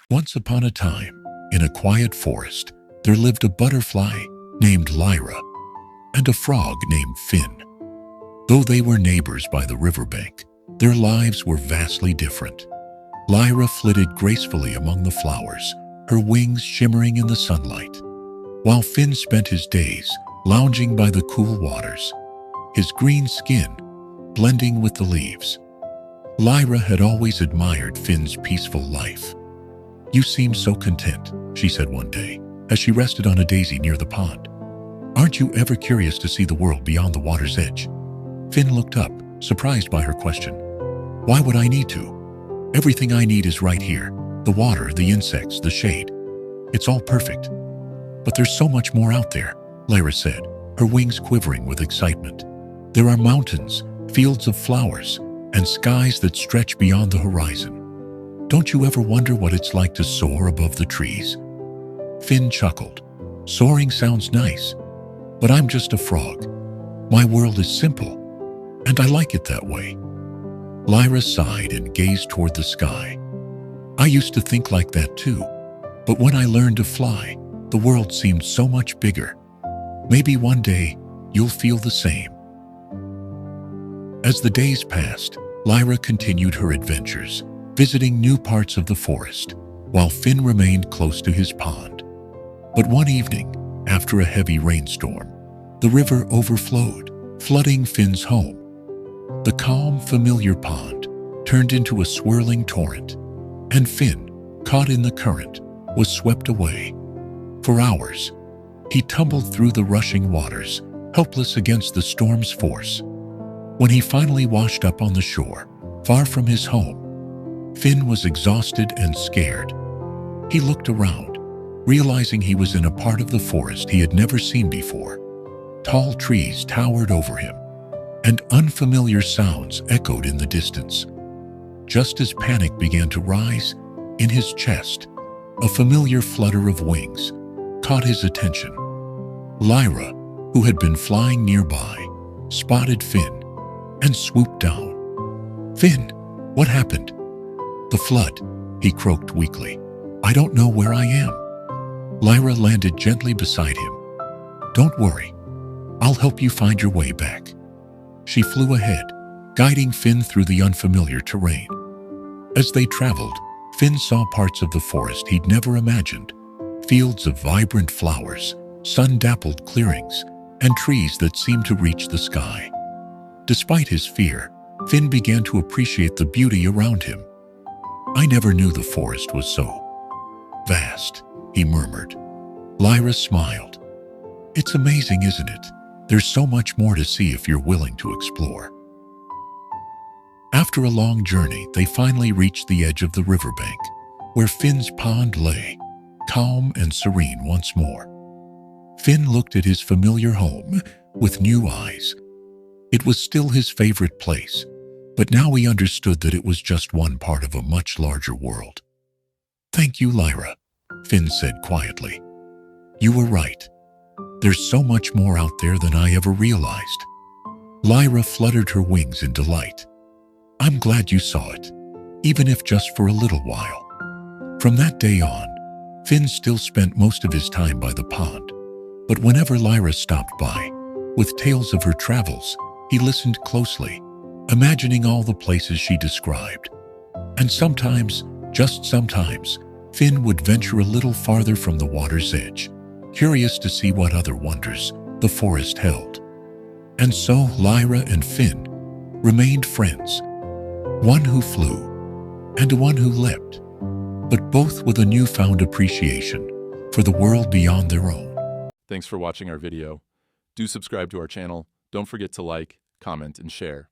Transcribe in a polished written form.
Once upon a time, in a quiet forest, there lived a butterfly named Lyra and a frog named Finn. Though they were neighbors by the riverbank, their lives were vastly different. Lyra flitted gracefully among the flowers, her wings shimmering in the sunlight, while Finn spent his days lounging by the cool waters, his green skin blending with the leaves. Lyra had always admired Finn's peaceful life. "You seem so content," she said one day, as she rested on a daisy near the pond. "Aren't you ever curious to see the world beyond the water's edge?" Finn looked up, surprised by her question. "Why would I need to? Everything I need is right here. The water, the insects, the shade. It's all perfect." "But there's so much more out there," Lyra said, her wings quivering with excitement. "There are mountains, fields of flowers, and skies that stretch beyond the horizon. Don't you ever wonder what it's like to soar above the trees?" Finn chuckled. "Soaring sounds nice, but I'm just a frog. My world is simple, and I like it that way." Lyra sighed and gazed toward the sky. "I used to think like that too, but when I learned to fly, the world seemed so much bigger. Maybe one day you'll feel the same." As the days passed, Lyra continued her adventures, visiting new parts of the forest, while Finn remained close to his pond. But one evening, after a heavy rainstorm, the river overflowed, flooding Finn's home. The calm, familiar pond turned into a swirling torrent, and Finn, caught in the current, was swept away. For hours, he tumbled through the rushing waters, helpless against the storm's force. When he finally washed up on the shore, far from his home, Finn was exhausted and scared. He looked around, realizing he was in a part of the forest he had never seen before. Tall trees towered over him, and unfamiliar sounds echoed in the distance. Just as panic began to rise in his chest, a familiar flutter of wings caught his attention. Lyra, who had been flying nearby, spotted Finn and swooped down. "Finn, what happened?" "The flood," he croaked weakly. "I don't know where I am." Lyra landed gently beside him. "Don't worry, I'll help you find your way back." She flew ahead, guiding Finn through the unfamiliar terrain. As they traveled, Finn saw parts of the forest he'd never imagined: fields of vibrant flowers, sun-dappled clearings, and trees that seemed to reach the sky. Despite his fear, Finn began to appreciate the beauty around him. "I never knew the forest was so vast," he murmured. Lyra smiled. "It's amazing, isn't it? There's so much more to see if you're willing to explore." After a long journey, they finally reached the edge of the riverbank, where Finn's pond lay, calm and serene once more. Finn looked at his familiar home with new eyes. It was still his favorite place, but now he understood that it was just one part of a much larger world. "Thank you, Lyra," Finn said quietly. "You were right. There's so much more out there than I ever realized." Lyra fluttered her wings in delight. "I'm glad you saw it, even if just for a little while." From that day on, Finn still spent most of his time by the pond, but whenever Lyra stopped by, with tales of her travels, he listened closely, imagining all the places she described. And sometimes, just sometimes, Finn would venture a little farther from the water's edge, curious to see what other wonders the forest held. And so Lyra and Finn remained friends, one who flew and one who leapt, but both with a newfound appreciation for the world beyond their own. Thanks for watching our video. Do subscribe to our channel. Don't forget to like, comment, and share.